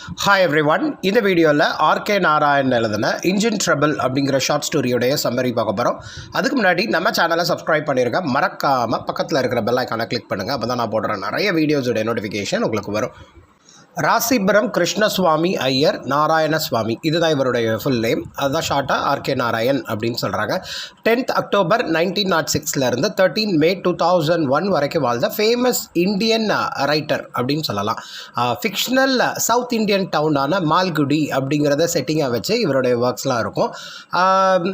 Hi everyone. இந்த வீடியோவில் R.K.Narayan எழுதின இன்ஜின் ட்ரபிள் அப்படிங்கிற ஷார்ட் ஸ்டோரியோடைய சம்மரி பார்க்க போகிறோம். அதுக்கு முன்னாடி நம்ம சேனலை சப்ஸ்கிரைப் பண்ணிருங்க, மறக்காமல் பக்கத்தில் இருக்கிற பெல் ஐக்கானை கிளிக் பண்ணுங்கள். அப்போ தான் நான் போடுற நிறைய வீடியோஸோடைய நோட்டிஃபிகேஷன் உங்களுக்கு வரும். ராசிபுரம் கிருஷ்ணசுவாமி ஐயர் நாராயணசுவாமி, இதுதான் இவருடைய ஃபுல் நேம். அதுதான் ஷார்ட்டாக R.K.Narayan அப்படின்னு சொல்கிறாங்க. 10th October 1906 13 May 2001 வரைக்கும் வாழ்ந்த ஃபேமஸ் இந்தியன் ரைட்டர் அப்படின்னு சொல்லலாம். ஃபிக்ஷனல் சவுத் இந்தியன் டவுனான மால்குடி அப்படிங்கிறத செட்டிங்காக வச்சு இவருடைய ஒர்க்ஸ்லாம் இருக்கும்.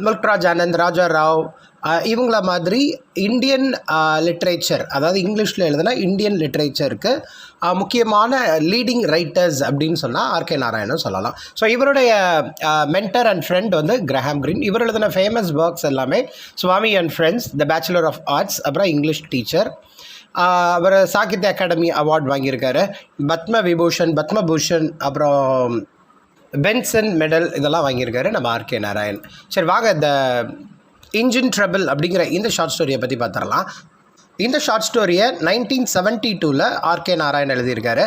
முல்க்ராஜ் ஆனந்த், ராஜா ராவ், இவங்கள மாதிரி இந்தியன் லிட்ரேச்சர், அதாவது இங்கிலீஷில் எழுதுனா இந்தியன் லிட்ரேச்சருக்கு முக்கியமான லீடிங் ரைட்டர்ஸ் அப்படின்னு சொன்னால் R.K.Narayan சொல்லலாம். ஸோ இவருடைய மென்டர் அண்ட் ஃப்ரெண்ட் வந்து கிரஹாம் கிரீன். இவர் எழுதின ஃபேமஸ் ஒர்க்ஸ் எல்லாமே Swami and friends, the bachelor of arts, அப்புறம் இங்கிலீஷ் டீச்சர். அவர் சாகித்ய அகாடமி அவார்ட் வாங்கியிருக்காரு, பத்மபூஷன், அப்புறம் பென்சன் மெடல், இதெல்லாம் வாங்கியிருக்காரு நம்ம R.K.Narayan. சரி வாங்க இந்த இன்ஜின் ட்ரபிள் அப்படிங்கிற இந்த ஷார்ட் ஸ்டோரியை பற்றி பார்த்துடலாம். இந்த ஷார்ட் ஸ்டோரியை 1972 R.K.Narayan எழுதியிருக்காரு.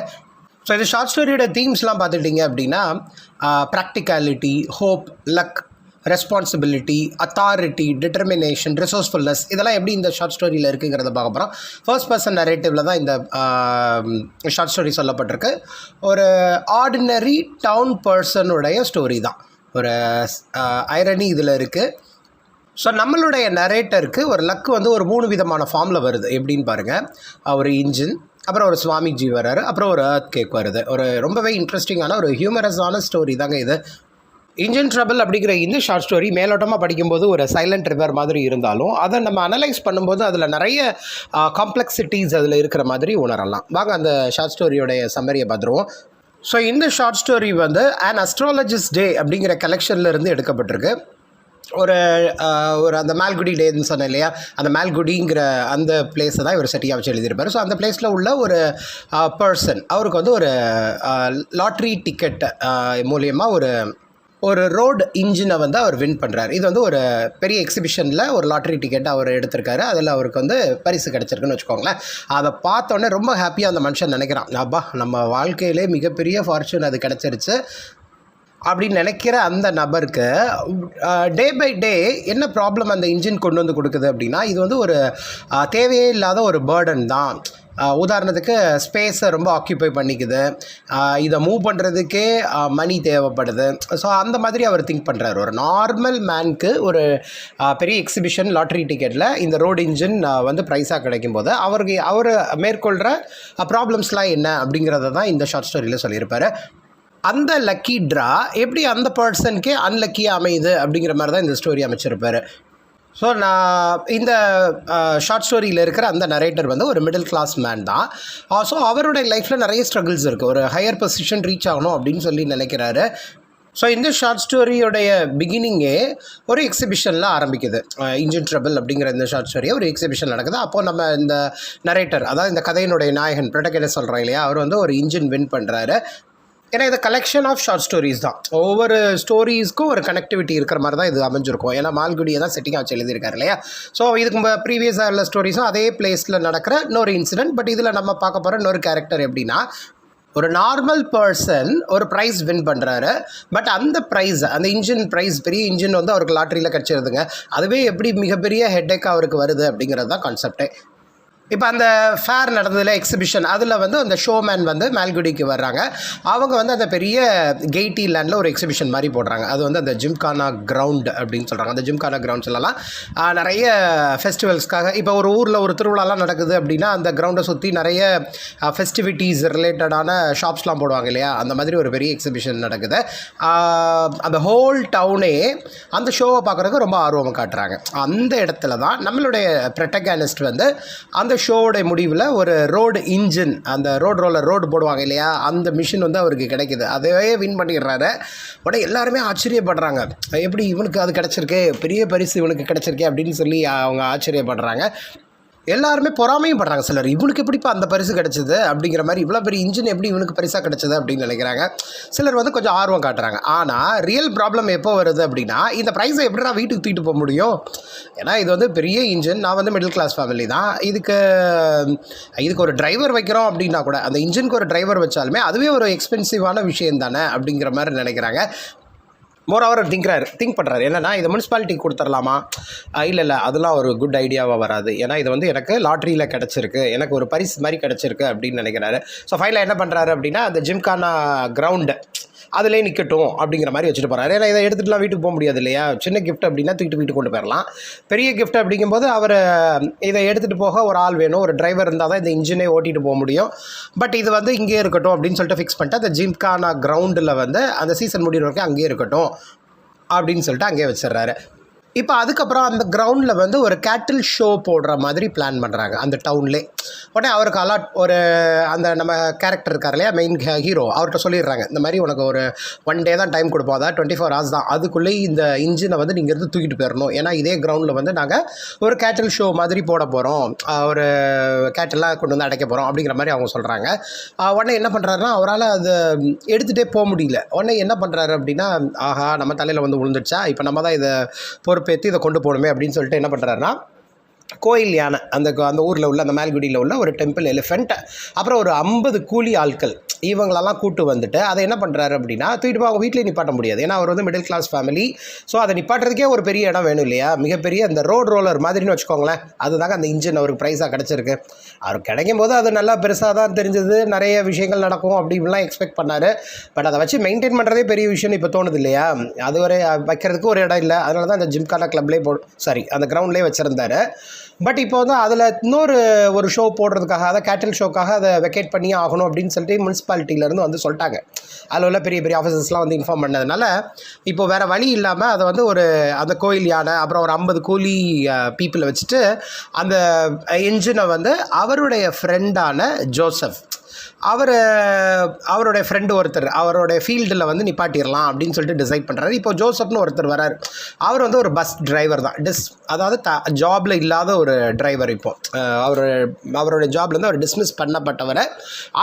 ஸோ இந்த ஷார்ட் ஸ்டோரியோட தீம்ஸ்லாம் பார்த்துட்டிங்க அப்படின்னா practicality, hope, luck, responsibility, authority, determination, resourcefulness, இதெல்லாம் எப்படி இந்த ஷார்ட் ஸ்டோரியில் இருக்குங்கிறத பார்க்க போகிறோம். ஃபர்ஸ்ட் பர்சன் நரேட்டிவில் தான் இந்த ஷார்ட் ஸ்டோரி சொல்லப்பட்டிருக்கு. ஒரு ஆர்டினரி டவுன் பர்சனுடைய ஸ்டோரி தான். ஒரு ஐரணி இதில் இருக்குது. ஸோ நம்மளுடைய நரேட்டருக்கு ஒரு லக்கு வந்து ஒரு 3 விதமான ஃபார்மில் வருது. எப்படின்னு பாருங்கள். ஒரு இன்ஜின், அப்புறம் ஒரு சுவாமிஜி வர்றாரு, அப்புறம் ஒரு எர்த் கேக் வருது. ஒரு ரொம்பவே இன்ட்ரெஸ்டிங்கான ஒரு ஹியூமரஸான ஸ்டோரி தாங்க இது. இன்ஜின் ட்ரபிள் அப்படிங்கிற இந்த ஷார்ட் ஸ்டோரி மேலோட்டமாக படிக்கும்போது ஒரு சைலண்ட் ரிவர் மாதிரி இருந்தாலும் அதை நம்ம அனலைஸ் பண்ணும்போது அதில் நிறைய காம்ப்ளெக்சிட்டிஸ் அதில் இருக்கிற மாதிரி உணரலாம். வாங்க அந்த ஷார்ட் ஸ்டோரியோடைய சம்மரியை பார்த்துருவோம். ஸோ இந்த ஷார்ட் ஸ்டோரி வந்து அன் அஸ்ட்ராலஜிஸ்ட் டே அப்படிங்கிற கலெக்ஷன்லேருந்து எடுக்கப்பட்டிருக்கு. ஒரு அந்த மால்குடி டேன்னு சொன்னேன் இல்லையா, அந்த மால்குடிங்கிற அந்த பிளேஸை தான் இவர் செட்டியாக வச்சு எழுதியிருப்பார். ஸோ அந்த பிளேஸில் உள்ள ஒரு பர்சன், அவருக்கு வந்து ஒரு லாட்ரி டிக்கெட் மூலியமாக ஒரு ரோடு இன்ஜினை வந்து அவர் வின் பண்ணுறாரு. இது வந்து ஒரு பெரிய எக்ஸிபிஷனில் ஒரு லாட்ரி டிக்கெட் அவர் எடுத்திருக்காரு. அதில் அவருக்கு வந்து பரிசு கிடச்சிருக்குன்னு வச்சுக்கோங்களேன். அதை பார்த்தோன்னே ரொம்ப ஹாப்பியாக அந்த மனுஷன் நினைக்கிறான், அப்பா நம்ம வாழ்க்கையிலே மிகப்பெரிய ஃபார்ச்சூன் அது கிடச்சிருச்சு அப்படின்னு நினைக்கிற அந்த நபருக்கு டே பை டே என்ன ப்ராப்ளம் அந்த இன்ஜின் கொண்டு வந்து கொடுக்குது அப்படின்னா, இது வந்து ஒரு தேவையே இல்லாத ஒரு பேர்டன் தான். உதாரணத்துக்கு ஸ்பேஸை ரொம்ப ஆக்கியூபை பண்ணிக்குது, இதை மூவ் பண்ணுறதுக்கே மணி தேவைப்படுது. ஸோ அந்த மாதிரி அவர் திங்க் பண்ணுறாரு. ஒரு நார்மல் மேனுக்கு ஒரு பெரிய எக்ஸிபிஷன் லாட்ரி டிக்கெட்டில் இந்த ரோடு இன்ஜின் வந்து ப்ரைஸாக கிடைக்கும்போது அவர் மேற்கொள்கிற ப்ராப்ளம்ஸ்லாம் என்ன அப்படிங்கிறத தான் இந்த ஷார்ட் ஸ்டோரியில் சொல்லியிருப்பார். அந்த லக்கி ட்ரா எப்படி அந்த பர்சனுக்கே அன்லக்கியாக அமையுது அப்படிங்கிற மாதிரி தான் இந்த ஸ்டோரி அமைச்சிருப்பார். ஸோ நான் இந்த ஷார்ட் ஸ்டோரியில் இருக்கிற அந்த நரேட்டர் வந்து ஒரு மிடில் கிளாஸ் மேன் தான். ஸோ அவருடைய லைஃப்பில் நிறைய ஸ்ட்ரகிள்ஸ் இருக்குது. ஒரு ஹையர் பொசிஷன் ரீச் ஆகணும் அப்படின்னு சொல்லி நினைக்கிறாரு. ஸோ இந்த ஷார்ட் ஸ்டோரியோடைய பிகினிங்கே ஒரு எக்ஸிபிஷனில் ஆரம்பிக்குது. இன்ஜின் ட்ரபிள் அப்படிங்கிற இந்த ஷார்ட் ஸ்டோரியை ஒரு எக்ஸிபிஷன் நடக்குது. அப்போது நம்ம இந்த நரேட்டர், அதாவது இந்த கதையினுடைய நாயகன் ப்ரொட்டகேட்டர் சொல்கிறோம் இல்லையா, அவர் வந்து ஒரு இன்ஜின் வின் பண்ணுறாரு. ஏன்னா இது கலெக்ஷன் ஆஃப் ஷார்ட் ஸ்டோரிஸ் தான். ஒவ்வொரு ஸ்டோரிஸ்க்கும் ஒரு கனெக்டிவிட்டி இருக்கிற மாதிரி தான் இது அமைஞ்சிருக்கும். ஏன்னா மால்குடியை தான் செட்டிங்காக வச்சு எழுதியிருக்காரு இல்லையா. ஸோ இதுக்கு ப்ரீவியஸாக உள்ள ஸ்டோரிஸும் அதே பிளேஸில் நடக்கிற இன்னொரு இன்சிடென்ட். பட் இதில் நம்ம பார்க்க போகிற இன்னொரு கேரக்டர் எப்படின்னா, ஒரு நார்மல் பர்சன் ஒரு ப்ரைஸ் வின் பண்ணுறாரு. பட் அந்த ப்ரைஸ், அந்த இன்ஜின் ப்ரைஸ், பெரிய இன்ஜின் வந்து அவருக்கு லாட்ரியில் கிடச்சிருதுங்க. அதுவே எப்படி மிகப்பெரிய ஹெட்டேக் அவருக்கு வருது அப்படிங்கிறது தான் கான்செப்டே. இப்போ அந்த ஃபேர் நடந்ததில் எக்ஸிபிஷன், அதில் வந்து அந்த ஷோமேன் வந்து மால்குடிக்கு வர்றாங்க. அவங்க வந்து அந்த பெரிய கெய்டி லேண்டில் ஒரு எக்ஸிபிஷன் மாதிரி போடுறாங்க. அது வந்து அந்த ஜிம்கானா கிரவுண்ட் அப்படின்னு சொல்கிறாங்க. அந்த ஜிம்கானா கிரவுண்ட் சொல்லலாம். நிறைய ஃபெஸ்டிவல்ஸ்க்காக, இப்போ ஒரு ஊரில் ஒரு திருவிழாலாம் நடக்குது அப்படின்னா அந்த கிரவுண்டை சுற்றி நிறைய ஃபெஸ்டிவிட்டிஸ் ரிலேட்டடான ஷாப்ஸ்லாம் போடுவாங்க இல்லையா. அந்த மாதிரி ஒரு பெரிய எக்ஸிபிஷன் நடக்குது. அந்த ஹோல் டவுனே அந்த ஷோவை பார்க்குறதுக்கு ரொம்ப ஆர்வம் காட்டுறாங்க. அந்த இடத்துல தான் நம்மளுடைய ப்ரொட்டகனிஸ்ட் வந்து அந்த ஷோவோடைய முடிவில் ஒரு ரோடு இன்ஜின், அந்த ரோடு போடுவாங்க இல்லையா, அந்த மிஷின் வந்து அவருக்கு கிடைக்கிது. அதையே வின் பண்ணிடுறாரு. உடனே எல்லாருமே ஆச்சரியப்படுறாங்க, எப்படி இவனுக்கு அது கிடச்சிருக்கு, பெரிய பரிசு இவனுக்கு கிடச்சிருக்கே அப்படின்னு சொல்லி அவங்க ஆச்சரியப்படுறாங்க. எல்லாருமே பொறாமையும் படுறாங்க சிலர். இவனுக்கு எப்படிப்பா அந்த பரிசு கிடச்சிது அப்படிங்கிற மாதிரி, இவ்வளோ பெரிய இன்ஜின் எப்படி இவனுக்கு பரிசாக கிடச்சிது அப்படின்னு நினைக்கிறாங்க. சிலர் வந்து கொஞ்சம் ஆர்வம் காட்டுறாங்க. ஆனால் ரியல் ப்ராப்ளம் எப்போ வருது அப்படின்னா, இந்த ப்ரைஸை எப்படி நான் வீட்டுக்கு தூக்கிட்டு போக முடியும்? ஏன்னா இது வந்து பெரிய இன்ஜின், நான் வந்து மிடில் கிளாஸ் ஃபேமிலி தான். இதுக்கு ஒரு டிரைவர் வைக்கிறோம் அப்படின்னா கூட, அந்த இன்ஜினுக்கு ஒரு டிரைவர் வச்சாலுமே அதுவே ஒரு எக்ஸ்பென்சிவான விஷயம் தானே அப்படிங்கிற மாதிரி நினைக்கிறாங்க. மோரோவர் திங்க் பண்ணுறாரு. என்னென்னா இதை முனிசிபாலிட்டிக்கு கொடுத்துடலாமா? இல்லை அதெல்லாம் ஒரு குட் ஐடியாவாக வராது. ஏன்னா இது வந்து எனக்கு லாட்ரியில் கிடச்சிருக்கு, எனக்கு ஒரு பரிசு மாதிரி கிடச்சிருக்கு அப்படின்னு நினைக்கிறாரு. ஸோ ஃபைனலாக என்ன பண்ணுறாரு அப்படின்னா, அந்த ஜிம்கானா கிரவுண்டு அதிலே நிற்கட்டும் அப்படிங்கிற மாதிரி வச்சுட்டு போகிறாரு. ஏன்னா இதை எடுத்துகிட்டுலாம் வீட்டுக்கு போக முடியாது இல்லையா? சின்ன கிஃப்ட் அப்படின்னா தூக்கிட்டு வீட்டுக்கு கொண்டு போயிடலாம். பெரிய கிஃப்ட் அப்படிங்கும்போது அவர் இதை எடுத்துகிட்டு போக ஒரு ஆள் வேணும், ஒரு டிரைவர் இருந்தால் தான் இந்த இன்ஜினே ஓட்டிகிட்டு போக முடியும். பட் இது வந்து இங்கே இருக்கட்டும் அப்படின்னு சொல்லிட்டு ஃபிக்ஸ் பண்ணிட்டு, அந்த ஜிம்கானா கிரவுண்டில் வந்து அந்த சீசன் முடிகிற வரைக்கும் அங்கேயே இருக்கட்டும் அப்படின்னு சொல்லிட்டு அங்கேயே வச்சிடுறாரு. இப்போ அதுக்கப்புறம் அந்த கிரவுண்டில் வந்து ஒரு கேட்டில் ஷோ போடுற மாதிரி பிளான் பண்ணுறாங்க அந்த டவுன்லே. உடனே அவருக்கு அந்த நம்ம கேரக்டர் இருக்கார் இல்லையா, மெயின் ஹீரோ, அவர்கிட்ட சொல்லிடுறாங்க, இந்த மாதிரி உனக்கு ஒரு 1 டே தான் டைம் கொடுப்போம், அதாவது 24 hours தான், அதுக்குள்ளேயே இந்த இன்ஜினை வந்து நீங்கள் இருந்து தூக்கிட்டு போயிடணும். ஏன்னா இதே கிரவுண்டில் வந்து நாங்கள் ஒரு கேட்டில் ஷோ மாதிரி போட போகிறோம், ஒரு கேட்டெல்லாம் கொண்டு வந்து அடைக்க போகிறோம் அப்படிங்கிற மாதிரி அவங்க சொல்கிறாங்க. உடனே என்ன பண்ணுறாருன்னா, அவரால் அதை எடுத்துகிட்டே போக முடியல. உடனே என்ன பண்ணுறாரு அப்படின்னா, ஆஹா நம்ம தலையில் வந்து விழுந்துடுச்சா, இப்போ நம்ம தான் இதை பொறுப்பேற்று இதை கொண்டு போகணுமே அப்படின்னு சொல்லிட்டு என்ன பண்ணுறாருன்னா, கோயில் யானை, அந்த ஊரில் உள்ள அந்த மேல்குடியில் உள்ள ஒரு டெம்பிள் எலிஃபெண்ட், அப்புறம் ஒரு 50 கூலி ஆட்கள், இவங்களெல்லாம் கூட்டு வந்துட்டு அதை என்ன பண்ணுறாரு அப்படின்னா, தூக்கிட்டு போய் அவங்க வீட்டிலே நிப்பாட்ட முடியாது. ஏன்னா அவர் வந்து மிடில் கிளாஸ் ஃபேமிலி. ஸோ அதை நிப்பாட்டுறதுக்கே ஒரு பெரிய இடம் வேணும் இல்லையா? மிகப்பெரிய அந்த ரோட் ரோலர் மாதிரின்னு வச்சுக்கோங்களேன். அதுதாங்க அந்த இன்ஜின் அவருக்கு ப்ரைஸாக கிடச்சிருக்கு. அவர் கிடைக்கும் போது அது நல்லா பெருசாக தான் தெரிஞ்சது, நிறைய விஷயங்கள் நடக்கும் அப்படின்லாம் எக்ஸ்பெக்ட் பண்ணார். பட் அதை வச்சு மெயின்டைன் பண்ணுறதே பெரிய விஷயம்னு இப்போ தோணுது இல்லையா? அது வரை வைக்கிறதுக்கு ஒரு இடம் இல்லை. அதனால தான் அந்த ஜிம்கானா கிளப்லேயே அந்த கிரவுண்ட்லேயே வச்சுருந்தார். பட் இப்போ வந்து அதில் ஒரு ஷோ போடுறதுக்காக, அதை கேட்டில் ஷோக்காக அதை வெக்கேட் பண்ணி ஆகணும் அப்படின்னு சொல்லிட்டு முனிசிபாலிட்டியிலேருந்து வந்து சொல்லிட்டாங்க. அதில் உள்ள பெரிய பெரிய ஆஃபீஸர்ஸ்லாம் வந்து இன்ஃபார்ம் பண்ணதுனால இப்போ வேறு வழி இல்லாமல் அதை வந்து அந்த கோயில் யானை, அப்புறம் ஒரு 50 கூலி பீப்புளை வச்சுட்டு அந்த என்ஜினை வந்து அவருடைய ஃப்ரெண்டான ஜோசப், அவருடைய ஃப்ரெண்டு ஒருத்தர் அவருடைய ஃபீல்டில் வந்து நிப்பாட்டிடலாம் அப்படின்னு சொல்லிட்டு டிசைட் பண்ணுறாரு. இப்போ ஜோசப்னு ஒருத்தர் வரார். அவர் வந்து ஒரு பஸ் டிரைவர் தான், அதாவது ஜாபில் இல்லாத ஒரு டிரைவர். இப்போது அவருடைய ஜாப்லேருந்து அவர் டிஸ்மிஸ் பண்ணப்பட்டவரை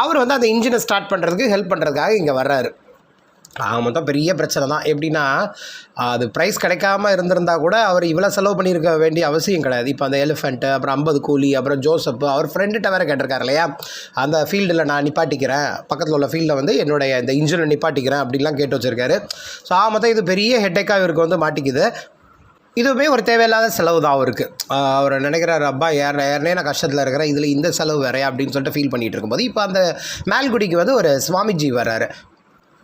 அவர் வந்து அந்த இன்ஜினை ஸ்டார்ட் பண்ணுறதுக்கு ஹெல்ப் பண்ணுறதுக்காக இங்கே வர்றாரு. மொத்தம் பெரிய பிரச்சனை தான். எப்படின்னா, அது ப்ரைஸ் கிடைக்காம இருந்திருந்தால் கூட அவர் இவ்வளோ செலவு பண்ணியிருக்க வேண்டிய அவசியம் கிடையாது. இப்போ அந்த எலிஃபெண்ட்டு, அப்புறம் 50 கூலி, அப்புறம் ஜோசப்பு, அவர் ஃப்ரெண்டுகிட்ட வேறு கேட்டிருக்காரு இல்லையா, அந்த ஃபீல்டில் நான் நிப்பாட்டிக்கிறேன், பக்கத்தில் உள்ள ஃபீல்டில் வந்து என்னுடைய இந்த இன்ஜினை நிப்பாட்டிக்கிறேன் அப்படின்லாம் கேட்டு வச்சுருக்காரு. ஸோ மொத்தம் இது பெரிய ஹெட்டேக்காக இவருக்கு வந்து மாட்டிக்குது. இதுவுமே ஒரு தேவையில்லாத செலவு தான் அவருக்கு. அவர் நினைக்கிறார், அப்பா ஏற்கனவே நான் கஷ்டத்தில் இருக்கிறேன், இதில் இந்த செலவு வேறையா அப்படின்னு சொல்லிட்டு ஃபீல் பண்ணிகிட்டு இருக்கும்போது, இப்போ அந்த மேல்குடிக்கு வந்து ஒரு சுவாமிஜி வர்றாரு.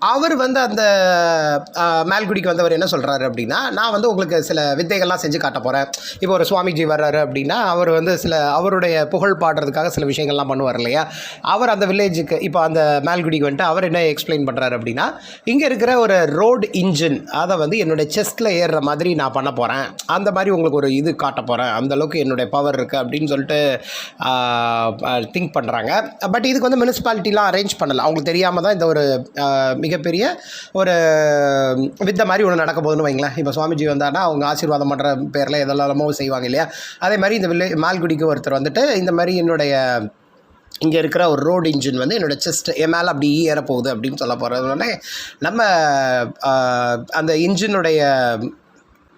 அவர் வந்து அந்த மேல்குடிக்கு வந்தவர் என்ன சொல்கிறாரு அப்படின்னா, நான் வந்து உங்களுக்கு சில வித்தைகள்லாம் செஞ்சு காட்ட போகிறேன். இப்போ ஒரு சுவாமிஜி வர்றாரு அப்படின்னா, அவர் வந்து அவருடைய புகழ் பாடுறதுக்காக சில விஷயங்கள்லாம் பண்ணுவார் இல்லையா? அவர் அந்த வில்லேஜுக்கு, இப்போ அந்த மேல்குடிக்கு வந்துட்டு அவர் என்ன எக்ஸ்பிளைன் பண்ணுறாரு அப்படின்னா, இங்கே இருக்கிற ஒரு ரோடு இன்ஜின், அதை வந்து என்னுடைய செஸ்ட்டில் ஏறுற மாதிரி நான் பண்ண போகிறேன், அந்த மாதிரி உங்களுக்கு ஒரு இது காட்ட போகிறேன், அந்தளவுக்கு என்னுடைய பவர் இருக்குது அப்படின்னு சொல்லிட்டு திங்க் பண்ணுறாங்க. பட் இதுக்கு வந்து முனிசிபாலிட்டிலாம் அரேஞ்ச் பண்ணலை. அவங்களுக்கு தெரியாமல் தான் இந்த ஒரு மிகப்பெரிய ஒரு வித்த மாதிரி ஒன்று நடக்க போகுதுன்னு வைங்களேன். இப்போ சுவாமிஜி வந்தார்னா அவங்க ஆசீர்வாதம் பண்ணுற பேரில் எதெல்லாமோ செய்வாங்க இல்லையா? அதே மாதிரி இந்த மால்குடிக்கு ஒருத்தர் வந்துட்டு இந்த மாதிரி என்னுடைய இங்கே இருக்கிற ஒரு ரோடு இன்ஜின் வந்து என்னோடய செஸ்ட் என் மேலே அப்படி ஏறப்போகுது அப்படின்னு சொல்ல போகிறதுனே, நம்ம அந்த இன்ஜினுடைய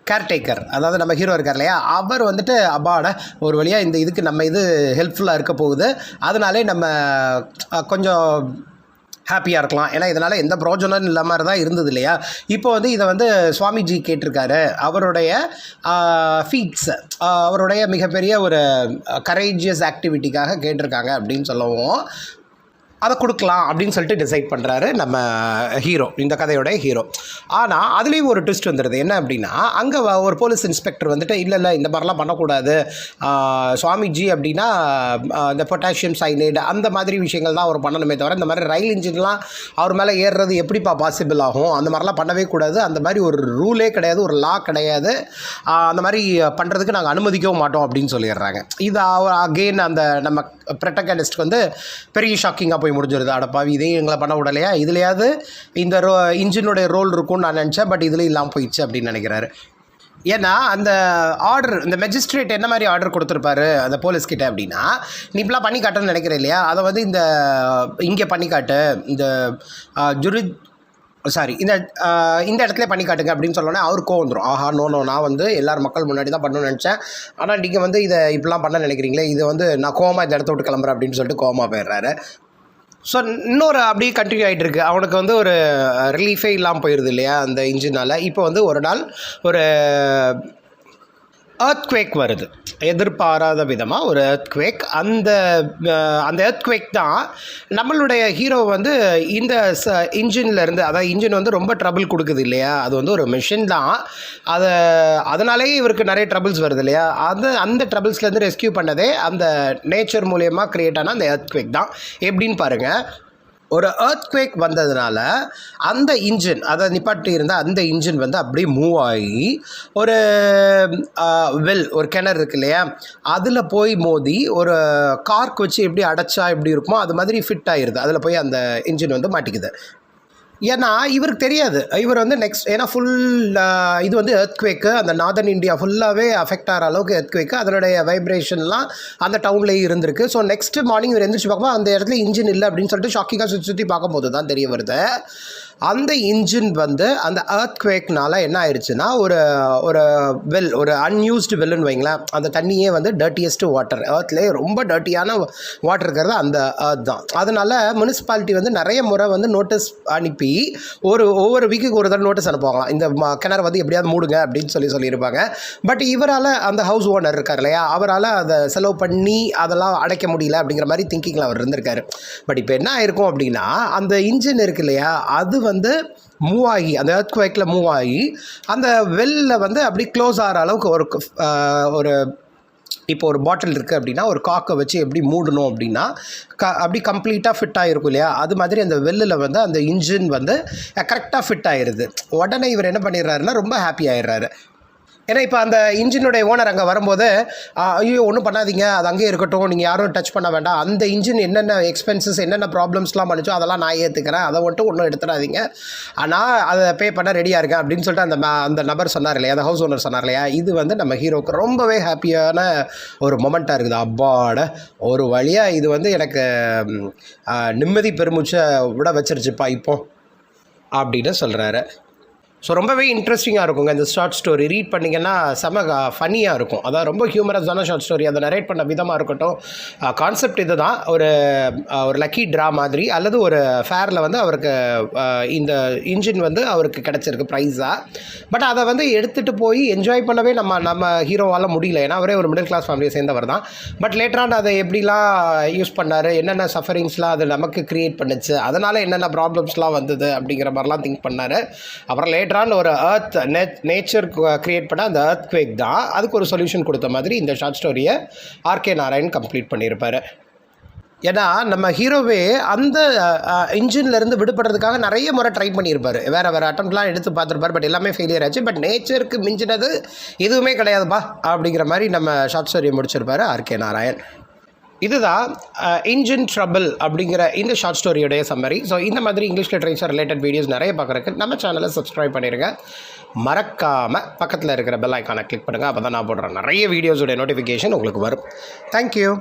கேர்டேக்கர், அதாவது நம்ம ஹீரோ இருக்கார் இல்லையா, அவர் வந்துட்டு அப்பாட ஒரு வழியாக இந்த இதுக்கு நம்ம இது ஹெல்ப்ஃபுல்லாக இருக்க போகுது, அதனாலே நம்ம கொஞ்சம் ஹாப்பியாக இருக்கலாம். ஏன்னா இதனால் எந்த ப்ரோஜனம் இல்லாமல் தான் இருந்தது இல்லையா? இப்போ வந்து இதை வந்து சுவாமிஜி கேட்டிருக்காரு. அவருடைய ஃபீட்ஸ், அவருடைய மிகப்பெரிய ஒரு கரேஜியஸ் ஆக்டிவிட்டிக்காக கேட்டிருக்காங்க அப்படின்னு சொல்லவும், அதை கொடுக்கலாம் அப்படின்னு சொல்லிட்டு டிசைட் பண்ணுறாரு நம்ம ஹீரோ, இந்த கதையோடைய ஹீரோ. ஆனால் அதுலேயும் ஒரு ட்விஸ்ட் வந்துடுது. என்ன அப்படின்னா, அங்கே ஒரு போலீஸ் இன்ஸ்பெக்டர் வந்துட்டு இல்லை இந்த மாதிரிலாம் பண்ணக்கூடாது, சுவாமிஜி அப்படின்னா இந்த பொட்டாசியம் சைனைடு அந்த மாதிரி விஷயங்கள் தான் அவர் பண்ணணுமே தவிர, இந்த மாதிரி ரயில் இன்ஜின்லாம் அவர் மேலே ஏறுறது எப்படிப்பா பாசிபிள் ஆகும், அந்த மாதிரிலாம் பண்ணவே கூடாது, அந்த மாதிரி ஒரு ரூலே கிடையாது, ஒரு லா கிடையாது, அந்த மாதிரி பண்ணுறதுக்கு நாங்கள் அனுமதிக்கவும் மாட்டோம் அப்படின்னு சொல்லிடுறாங்க. இது அகெயின் அந்த நம்ம ப்ரொட்டகனிஸ்ட்க்கு வந்து பெரிய ஷாக்கிங்காக போய் முடிஞ்சிருது. அடப்பாவி, இதையும் எங்களை பண்ண விடலையா, இதுலையாவது இந்த இன்ஜினுடைய ரோல் இருக்கும்னு நான் நினச்சேன், பட் இதில் இல்லாமல் போயிடுச்சு அப்படின்னு நினைக்கிறாரு. ஏன்னா அந்த ஆர்டர் இந்த மெஜிஸ்ட்ரேட் என்ன மாதிரி ஆர்டர் கொடுத்துருப்பாரு அந்த போலீஸ்கிட்ட அப்படின்னா, நீ இப்படிலாம் பண்ணி காட்டுன்னு நினைக்கிறேன் இல்லையா, அதை வந்து இங்கே பண்ணி காட்டு, இந்த ஜுரி சாரி இந்த இடத்துல பண்ணி காட்டுங்க அப்படின்னு சொன்னோன்னே அவர் கோவம் வந்துடும். ஆஹா நோ நான் வந்து எல்லார் மக்கள் முன்னாடி தான் பண்ணணும்னு நினச்சேன், ஆனால் நீங்கள் வந்து இதை இப்படிலாம் பண்ண நினைக்கிறீங்களே, இது வந்து நான் கோவமாக இந்த இடத்த விட்டு கிளம்புறேன் அப்படின்னு சொல்லிட்டு கோவமாக போயிடுறாரு. ஸோ இன்னொரு அப்படியே கண்டினியூ ஆகிட்டு இருக்குது. அவனுக்கு வந்து ஒரு ரிலீஃபே இல்லாமல் போயிடுது இல்லையா அந்த இன்ஜினால். இப்போ வந்து ஒரு நாள் ஒரு எர்த்குவேக் வருது, எதிர்பாராத விதமாக ஒரு எர்த்குவேக். அந்த எர்த்குவேக் தான் நம்மளுடைய ஹீரோ வந்து இந்த இன்ஜின்லேருந்து, அதாவது இன்ஜின் வந்து ரொம்ப ட்ரபிள் கொடுக்குது இல்லையா, அது வந்து ஒரு மிஷின் தான், அதனாலேயே இவருக்கு நிறைய ட்ரபிள்ஸ் வருது இல்லையா, அந்த ட்ரபிள்ஸ்லேருந்து ரெஸ்கியூ பண்ணதே அந்த நேச்சர் மூலயமா க்ரியேட் ஆன அந்த எர்த்குவேக் தான். எப்படின்னு பாருங்கள், ஒரு எர்த்குவேக் வந்ததுனால அந்த இன்ஜின், அதை நிப்பாட்டி இருந்தால் அந்த இன்ஜின் வந்து அப்படியே மூவ் ஆகி ஒரு ஒரு கிணறு இருக்கு இல்லையா, அதில் போய் மோதி ஒரு கார்க் வச்சு எப்படி அடைச்சா எப்படி இருக்குமோ அது மாதிரி ஃபிட் ஆகிடுது, அதில் போய் அந்த இன்ஜின் வந்து மாட்டிக்குது. ஏன்னா இவருக்கு தெரியாது, இவர் வந்து நெக்ஸ்ட், ஏன்னா ஃபுல் இது வந்து எர்த்குவேக்கு அந்த நார்தர்ன் இந்தியா ஃபுல்லாகவே அஃபெக்ட் ஆகிற அளவுக்கு எர்த்குவேக்கு, அதனுடைய வைப்ரேஷன்லாம் அந்த டவுன்லேயே இருந்திருக்கு. ஸோ நெக்ஸ்ட் மார்னிங் இவர் எந்திரிச்சு பார்க்கும்போது அந்த இடத்துல இன்ஜின் இல்லை அப்படின்னு சொல்லிட்டு ஷாக்கிங்காக சுற்றி பார்க்கும்போது தான் தெரிய வருது, அந்த இன்ஜின் வந்து அந்த எர்த்குவேக்னால என்ன ஆயிடுச்சுன்னா ஒரு அன்யூஸ்டு வெல்லுன்னு வைங்களேன், அந்த தண்ணியே வந்து டர்ட்டியஸ்ட் வாட்டர், எர்த்லேயே ரொம்ப டர்ட்டியான வாட்டர் இருக்கிறது அந்த எர்த் தான். அதனால் முனிசிபாலிட்டி வந்து நிறைய முறை வந்து நோட்டீஸ் அனுப்பி ஒவ்வொரு வீக்குக்கு ஒரு தடவை நோட்டீஸ் அனுப்புவாங்களாம், இந்த கிணறு வந்து எப்படியாவது மூடுங்க அப்படின்னு சொல்லியிருப்பாங்க. பட் இவரால், அந்த ஹவுஸ் ஓனர் இருக்கார் இல்லையா, அவரால் அதை செலவு பண்ணி அதெல்லாம் அடைக்க முடியல அப்படிங்கிற மாதிரி திங்கிங்கில் அவர் இருந்திருக்காரு. பட் இப்போ என்ன ஆயிருக்கும் அப்படின்னா, அந்த இன்ஜின் இருக்கு இல்லையா, அது வந்து மூவ் ஆகி அந்த எர்த்குவேக்கில் மூவ் ஆகி அந்த வெல்ல வந்து அப்படி க்ளோஸ் ஆகிற அளவுக்கு ஒரு இப்போ ஒரு பாட்டில் இருக்குது அப்படின்னா ஒரு காக்கை வச்சு எப்படி மூடணும் அப்படின்னா அப்படி கம்ப்ளீட்டாக ஃபிட் ஆகிருக்கும் இல்லையா, அது மாதிரி அந்த வெல்லில் வந்து அந்த இன்ஜின் வந்து கரெக்டாக ஃபிட் ஆகிடுது. உடனே இவர் என்ன பண்ணிடுறாருன்னா ரொம்ப ஹாப்பி ஆகிடுறாரு. ஏன்னா இப்போ அந்த இன்ஜினுடைய ஓனர் அங்கே வரும்போது, ஐயோ ஒன்றும் பண்ணாதீங்க, அது அங்கேயே இருக்கட்டும், நீங்கள் யாரும் டச் பண்ண வேண்டாம், அந்த இன்ஜின் என்னென்ன எக்ஸ்பென்சஸ் என்னென்ன ப்ராப்ளம்ஸ்லாம் பண்ணிச்சோ அதெல்லாம் நான் ஏற்றுக்கிறேன், அதை மட்டும் ஒன்றும் எடுத்துடாதீங்க, ஆனால் அதை பே பண்ண ரெடியாக இருக்கேன் அப்படின்னு சொல்லிட்டு அந்த நபர் சொன்னார் இல்லையா, அந்த ஹவுஸ் ஓனர் சொன்னார் இல்லையா, இது வந்து நம்ம ஹீரோவுக்கு ரொம்பவே ஹாப்பியான ஒரு மொமெண்ட்டாக இருக்குது. அப்பாட ஒரு வழியாக இது வந்து எனக்கு நிம்மதி பெருமூச்சை விட வச்சிருச்சுப்பா இப்போ அப்படின்னு சொல்கிறாரு. ஸோ ரொம்பவே இன்ட்ரெஸ்டிங்காக இருக்குங்க இந்த ஷார்ட் ஸ்டோரி. ரீட் பண்ணிங்கன்னா செம ஃபன்னியாக இருக்கும். அதான் ரொம்ப ஹியூமரஸான ஷார்ட் ஸ்டோரி. அதை நரேட் பண்ண விதமாக இருக்கட்டும், கான்செப்ட் இது தான். ஒரு லக்கி ட்ரா மாதிரி, அல்லது ஒரு ஃபேரில் வந்து அவருக்கு இந்த இன்ஜின் வந்து அவருக்கு கிடச்சிருக்கு ப்ரைஸாக. பட் அதை வந்து எடுத்துகிட்டு போய் என்ஜாய் பண்ணவே நம்ம ஹீரோவால் முடியல, ஏன்னா அவரே ஒரு மிடில் கிளாஸ் ஃபேமிலியை சேர்ந்தவர் தான். பட் லேட்டரான அதை எப்படிலாம் யூஸ் பண்ணார், என்னென்ன சஃபரிங்ஸ்லாம் அது நமக்கு க்ரியேட் பண்ணுச்சு, அதனால் என்னென்ன ப்ராப்ளம்ஸ்லாம் வந்தது அப்படிங்கிற மாதிரிலாம் திங்க் பண்ணார். அப்புறம் ஒரு நேச்சர் கிரியேட் பண்ண அந்த எர்த்குவேக் தான் அதுக்கு ஒரு சொல்யூஷன் கொடுத்த மாதிரி இந்த ஷார்ட் ஸ்டோரியை R.K. நாராயண் கம்ப்ளீட் பண்ணியிருப்பார். ஏன்னா நம்ம ஹீரோவே அந்த இன்ஜின்லேருந்து விடுபடுறதுக்காக நிறைய முறை ட்ரை பண்ணியிருப்பார், வேறு அட்டம்ப்ட்லாம் எடுத்து பார்த்துருப்பார். பட் எல்லாமே ஃபெயிலியர் ஆச்சு. பட் நேச்சருக்கு மிஞ்சினது எதுவுமே கிடையாதுப்பா அப்படிங்கிற மாதிரி நம்ம ஷார்ட் ஸ்டோரியை முடிச்சிருப்பார் R.K. நாராயண். இதுதான் இன்ஜின் ட்ரபிள் அப்படிங்கிற இந்த ஷார்ட் ஸ்டோரியோடைய சம்மரி. ஸோ இந்த மாதிரி இங்கிலீஷ் லிட்ரேச்சர் ரிலேட்டட் வீடியோஸ் நிறைய பார்க்குறதுக்கு நம்ம சேனலை சப்ஸ்கிரைப் பண்ணிடுங்க. மறக்காமல் பக்கத்தில் இருக்கிற பெல் ஐக்கானை கிளிக் பண்ணுங்கள். அப்போ தான் நான் போடுறேன் நிறைய வீடியோஸோடைய நோட்டிஃபிகேஷன் உங்களுக்கு வரும். தேங்க்யூ.